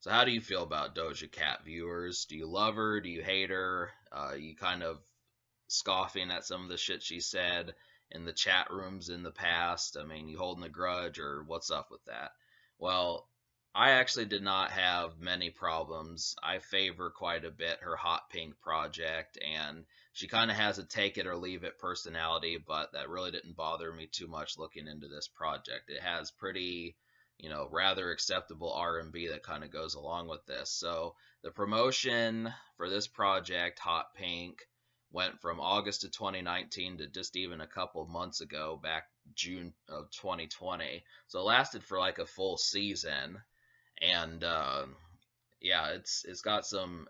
So how do you feel about Doja Cat, viewers? Do you love her? Do you hate her? You kind of scoffing at some of the shit she said in the chat rooms in the past? I mean, you holding a grudge, or what's up with that? Well, I actually did not have many problems. I favor quite a bit her Hot Pink project, and she kind of has a take it or leave it personality, but that really didn't bother me too much looking into this project. It has pretty, rather acceptable R&B that kind of goes along with this. So the promotion for this project, Hot Pink, went from August of 2019 to just even a couple months ago, back June of 2020. So it lasted for like a full season, and yeah, it's got some.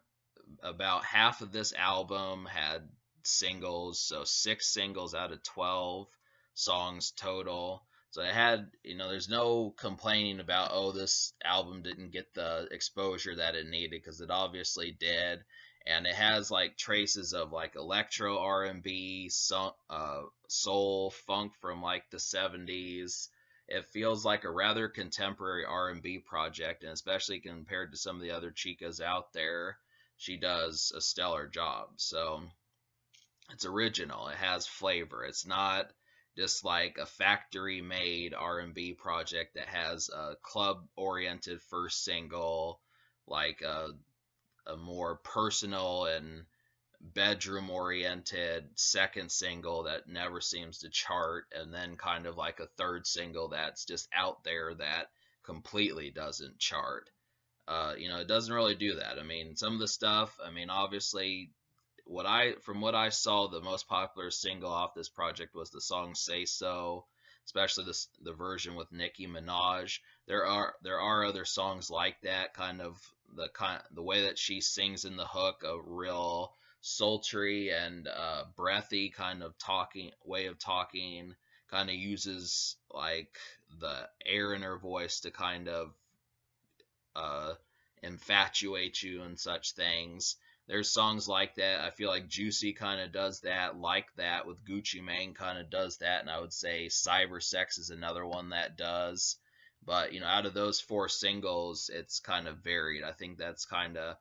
About half of this album had singles, so 6 singles out of 12 songs total. So it had, there's no complaining about, oh, this album didn't get the exposure that it needed, because it obviously did. And it has like traces of like electro R&B, soul, funk from like the 70s. It feels like a rather contemporary R&B project, and especially compared to some of the other chicas out there, she does a stellar job. So it's original. It has flavor. It's not just like a factory made R&B project that has a club oriented first single, like a more personal and bedroom oriented second single that never seems to chart, and then kind of like a third single that's just out there that completely doesn't chart. It doesn't really do that. I mean, some of the stuff, I mean, obviously, from what I saw, the most popular single off this project was the song "Say So," especially the version with Nicki Minaj. There are other songs like that, kind of the way that she sings in the hook, a real sultry and breathy kind of way of talking, kind of uses like the air in her voice to kind of uh, infatuate you and such things. There's songs like that. I feel like Juicy kind of does that, like that, with Gucci Mane kind of does that, and I would say Cyber Sex is another one that does. But, out of those 4 singles, it's kind of varied. I think that's kind of,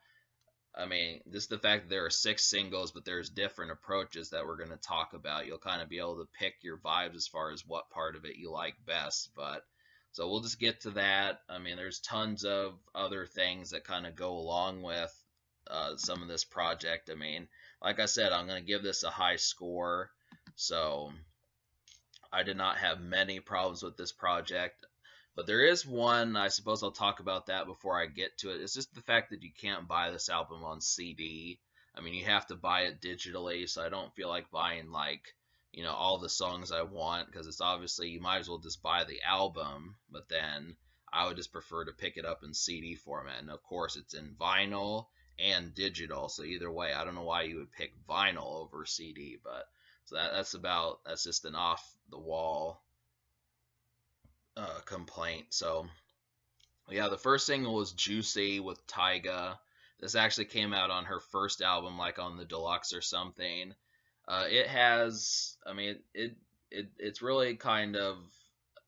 I mean, just the fact that there are 6 singles, but there's different approaches that we're going to talk about. You'll kind of be able to pick your vibes as far as what part of it you like best. But so we'll just get to that. I mean, there's tons of other things that kind of go along with some of this project. I mean, like I said, I'm going to give this a high score. So I did not have many problems with this project. But there is one, I suppose I'll talk about that before I get to it. It's just the fact that you can't buy this album on CD. I mean, you have to buy it digitally, so I don't feel like buying, like, all the songs I want, because it's obviously, you might as well just buy the album, but then I would just prefer to pick it up in CD format. And of course, it's in vinyl and digital, so either way, I don't know why you would pick vinyl over CD, but so that's just an off the wall complaint. So yeah, the first single was Juicy with Tyga. This actually came out on her first album, like on the deluxe or something. It has, I mean, it's really kind of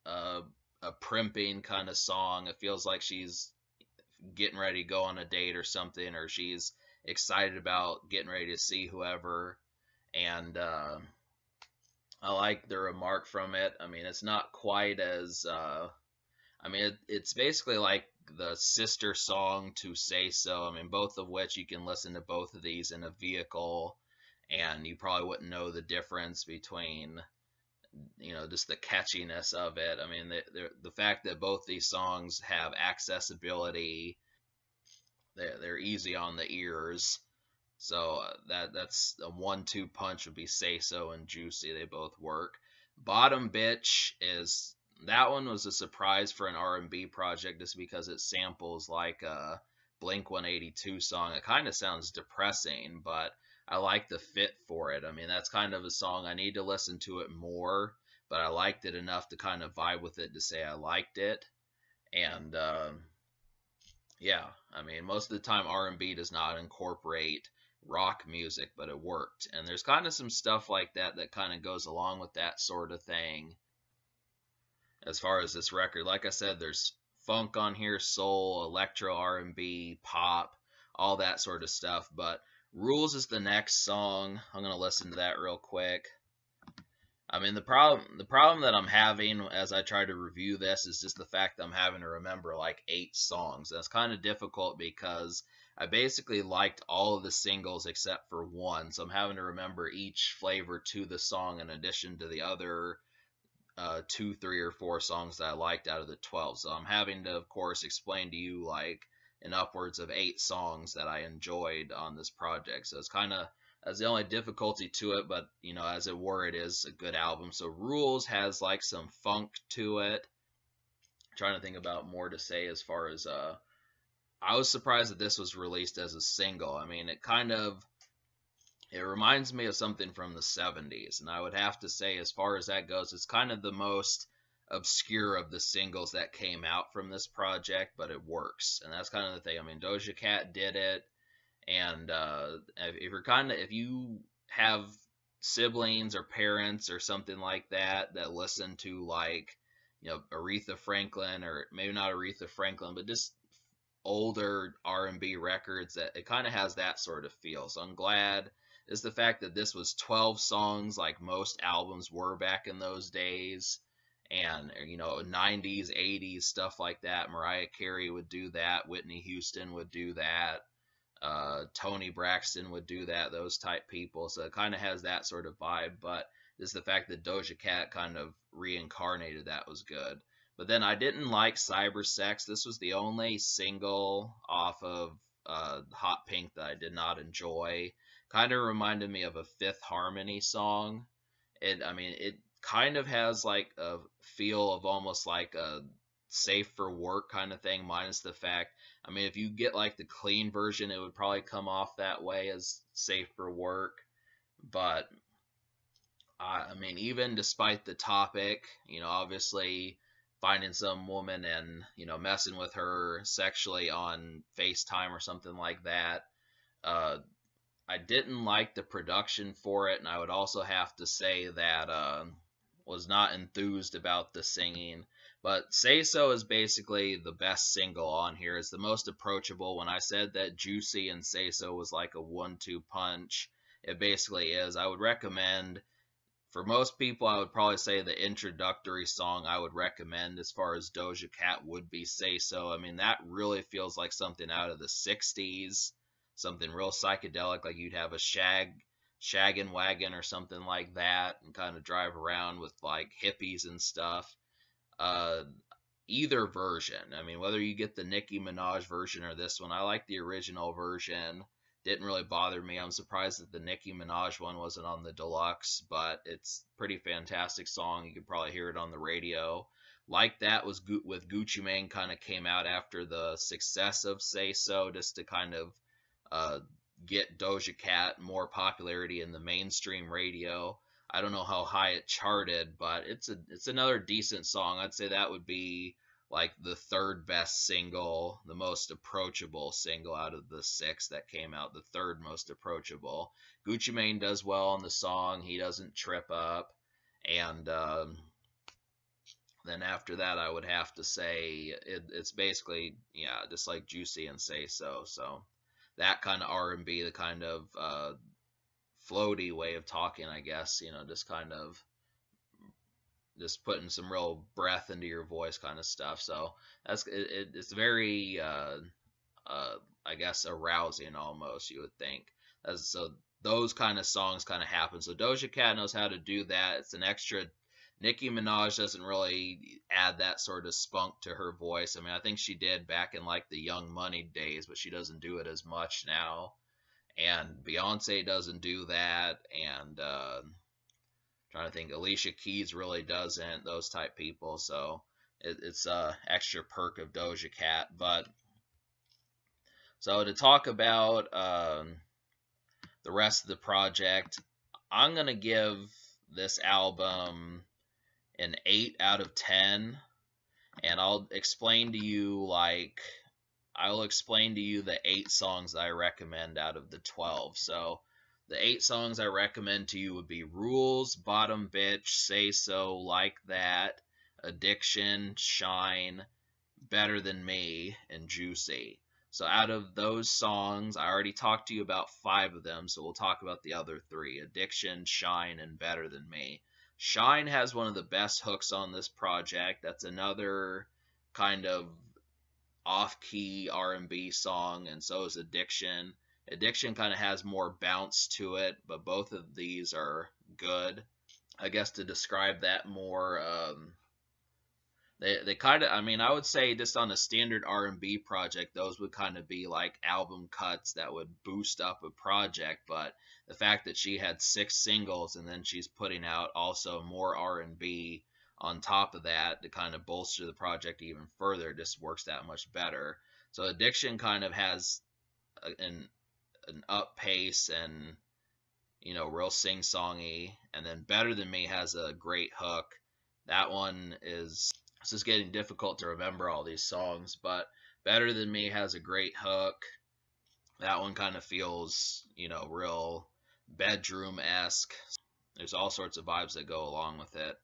a primping kind of song. It feels like she's getting ready to go on a date or something, or she's excited about getting ready to see whoever. And I like the remark from it. I mean, it's not quite as, I mean, it's basically like the sister song to Say So. I mean, both of which you can listen to both of these in a vehicle, and you probably wouldn't know the difference between, just the catchiness of it. I mean, the fact that both these songs have accessibility, they're easy on the ears. So that's a 1-2 punch would be Say So and Juicy. They both work. Bottom Bitch that one was a surprise for an R&B project, just because it samples like a Blink 182 song. It kind of sounds depressing, but I like the fit for it. I mean, that's kind of a song I need to listen to it more, but I liked it enough to kind of vibe with it to say I liked it. And yeah, I mean, most of the time R&B does not incorporate rock music, but it worked. And there's kind of some stuff like that that kind of goes along with that sort of thing. As far as this record, like I said, there's funk on here, soul, electro, R&B, pop, all that sort of stuff. But Rules is the next song. I'm gonna listen to that real quick. I mean, the problem that I'm having as I try to review this is just the fact that I'm having to remember like 8 songs. That's kind of difficult because I basically liked all of the singles except for one, so I'm having to remember each flavor to the song in addition to the other 2, 3, or 4 songs that I liked out of the 12. So I'm having to, of course, explain to you like in upwards of 8 songs that I enjoyed on this project. So it's kind of that's the only difficulty to it, but as it were, it is a good album. So Rules has like some funk to it. I'm trying to think about more to say as far as I was surprised that this was released as a single. I mean, it reminds me of something from the 70s, and I would have to say, as far as that goes, it's kind of the most obscure of the singles that came out from this project, but it works, and that's kind of the thing. I mean, Doja Cat did it, and if you have siblings or parents or something like that listen to like Aretha Franklin, or maybe not Aretha Franklin, but just older R&B records, that it kind of has that sort of feel. So I'm glad is the fact that this was 12 songs like most albums were back in those days, and 90s, 80s stuff like that. Mariah Carey would do that, Whitney Houston would do that, Tony Braxton would do that, those type people. So it kind of has that sort of vibe, but just the fact that Doja Cat kind of reincarnated that was good. But then I didn't like Cyber Sex. This was the only single off of Hot Pink that I did not enjoy. Kind of reminded me of a Fifth Harmony song. It kind of has like a feel of almost like a safe for work kind of thing, minus the fact, if you get like the clean version, it would probably come off that way as safe for work. But even despite the topic, obviously finding some woman and messing with her sexually on FaceTime or something like that, I didn't like the production for it, and I would also have to say that was not enthused about the singing. But Say So is basically the best single on here. It's the most approachable. When I said that Juicy and Say So was like a 1-2 punch, it basically is. I would recommend, for most people, I would probably say the introductory song I would recommend as far as Doja Cat would be Say So. That really feels like something out of the 60s, something real psychedelic, like you'd have a shaggin' wagon or something like that and kind of drive around with like hippies and stuff. Either version, whether you get the Nicki Minaj version or this one, I like the original version. Didn't really bother me. I'm surprised that the Nicki Minaj one wasn't on the deluxe, but it's a pretty fantastic song. You could probably hear it on the radio. Like that was with Gucci Mane, kind of came out after the success of Say So, just to kind of get Doja Cat more popularity in the mainstream radio. I don't know how high it charted, but it's another decent song. I'd say that would be like the third best single, the most approachable single out of the 6 that came out, the third most approachable. Gucci Mane does well on the song. He doesn't trip up. And then after that, I would have to say it's basically, just like Juicy and Say So. So that kind of R&B, the kind of floaty way of talking, I guess, just kind of just putting some real breath into your voice kind of stuff. So it's very I guess arousing almost, you would think. So those kind of songs kind of happen. So Doja Cat knows how to do that. It's an extra. Nicki Minaj doesn't really add that sort of spunk to her voice. I think she did back in like the Young Money days, but she doesn't do it as much now. And Beyonce doesn't do that, and trying to think, Alicia Keys really doesn't, those type people. So it's a extra perk of Doja Cat. But so to talk about the rest of the project, I'm gonna give this album an 8 out of 10, and I'll explain to you the 8 songs I recommend out of the 12. So the 8 songs I recommend to you would be Rules, Bottom Bitch, Say So, Like That, Addiction, Shine, Better Than Me, and Juicy. So out of those songs, I already talked to you about 5 of them, so we'll talk about the other 3: Addiction, Shine, and Better Than Me. Shine has one of the best hooks on this project. That's another kind of off-key R&B song, and so is Addiction. Addiction kind of has more bounce to it, but both of these are good. I guess to describe that more, they kind of, I mean, I would say just on a standard R&B project, those would kind of be like album cuts that would boost up a project. But the fact that she had 6 singles and then she's putting out also more R&B on top of that to kind of bolster the project even further just works that much better. So Addiction kind of has an up pace and, you know, real sing-songy, and then Better Than Me has a great hook. That one is, this is getting difficult to remember all these songs, but Better Than Me has a great hook. That one kind of feels, you know, real bedroom-esque. There's all sorts of vibes that go along with it.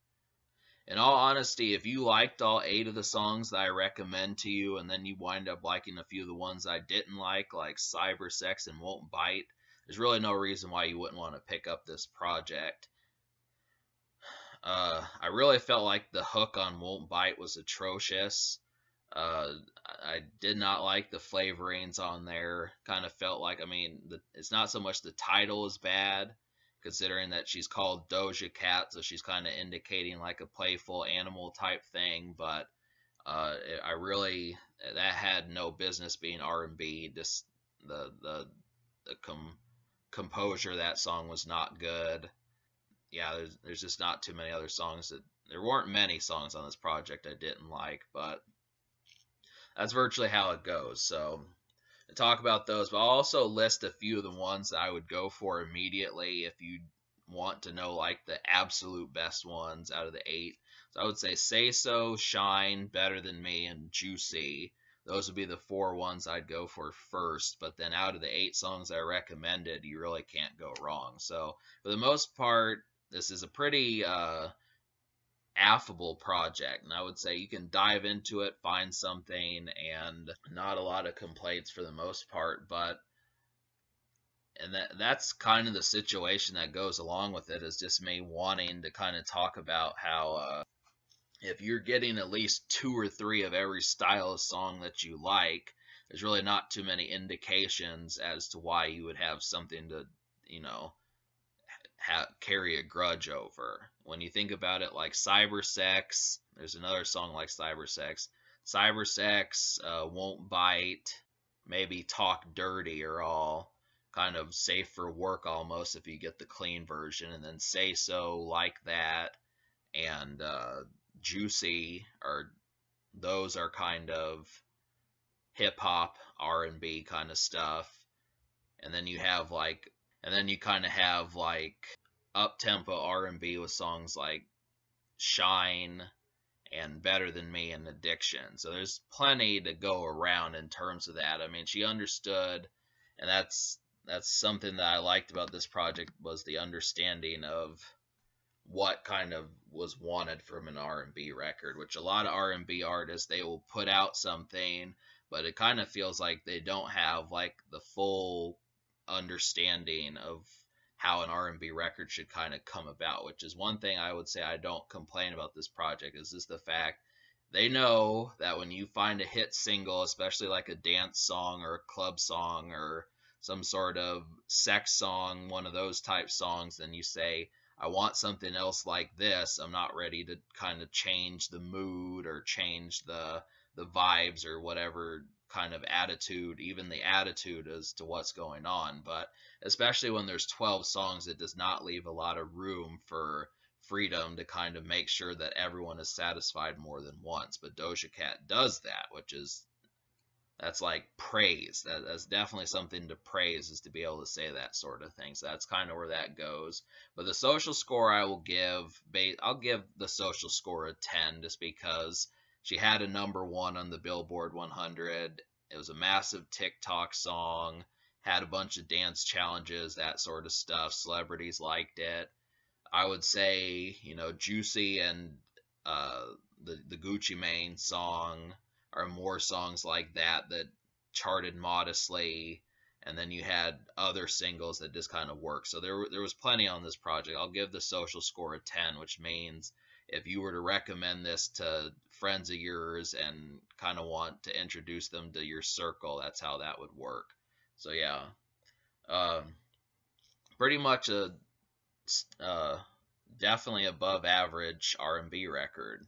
In all honesty, if you liked all 8 of the songs that I recommend to you, and then you wind up liking a few of the ones I didn't like Cyber Sex and Won't Bite, there's really no reason why you wouldn't want to pick up this project. I really felt like the hook on Won't Bite was atrocious. I did not like the flavorings on there. Kind of felt like, I mean, it's not so much the title is bad, considering that she's called Doja Cat, so she's kind of indicating like a playful animal type thing. But I really, that had no business being R&B. Just the composure of that song was not good. Yeah, there's just not too many other songs that, there weren't many songs on this project I didn't like, but that's virtually how it goes. So to talk about those, but I'll also list a few of the ones that I would go for immediately if you want to know like the absolute best ones out of the 8. So I would say So, Shine, Better Than Me, and Juicy. Those would be the 4 ones I'd go for first, but then out of the 8 songs I recommended, you really can't go wrong. So for the most part, this is a pretty affable project, and I would say you can dive into it, find something, and not a lot of complaints for the most part. But and that's kind of the situation that goes along with it, is just me wanting to kind of talk about how if you're getting at least 2 or 3 of every style of song that you like, there's really not too many indications as to why you would have something to, you know, carry a grudge over. When you think about it, like Cyber Sex, there's another song like Cyber Sex. Cyber Sex, Won't Bite, maybe Talk Dirty are all kind of safe for work almost if you get the clean version. And then Say So, Like That, and Juicy, those are kind of hip hop, R&B kind of stuff. And then you have like, and then you kind of have like up-tempo R&B with songs like Shine and Better Than Me and Addiction. So there's plenty to go around in terms of that. I mean, she understood, and that's something that I liked about this project, was the understanding of what kind of was wanted from an R&B record, which a lot of R&B artists, they will put out something, but it kind of feels like they don't have like the full understanding of how an R&B record should kind of come about, which is one thing I would say I don't complain about this project, is just the fact they know that when you find a hit single, especially like a dance song or a club song or some sort of sex song, one of those type songs, then you say, I want something else like this. I'm not ready to kind of change the mood or change the vibes or whatever kind of attitude, even the attitude as to what's going on. But especially when there's 12 songs, it does not leave a lot of room for freedom to kind of make sure that everyone is satisfied more than once. But Doja Cat does that, which is, that's like praise. That's definitely something to praise, is to be able to say that sort of thing. So that's kind of where that goes. But the social score I will give, I'll give the social score a 10, just because she had a #1 on the Billboard 100. It was a massive TikTok song, had a bunch of dance challenges, that sort of stuff. Celebrities liked it. I would say, you know, Juicy and the Gucci Mane song are more songs like that that charted modestly, and then you had other singles that just kind of work. So there was plenty on this project. I'll give the social score a 10, which means if you were to recommend this to friends of yours and kind of want to introduce them to your circle, that's how that would work. So yeah, uh, pretty much a uh, definitely above average R&B record.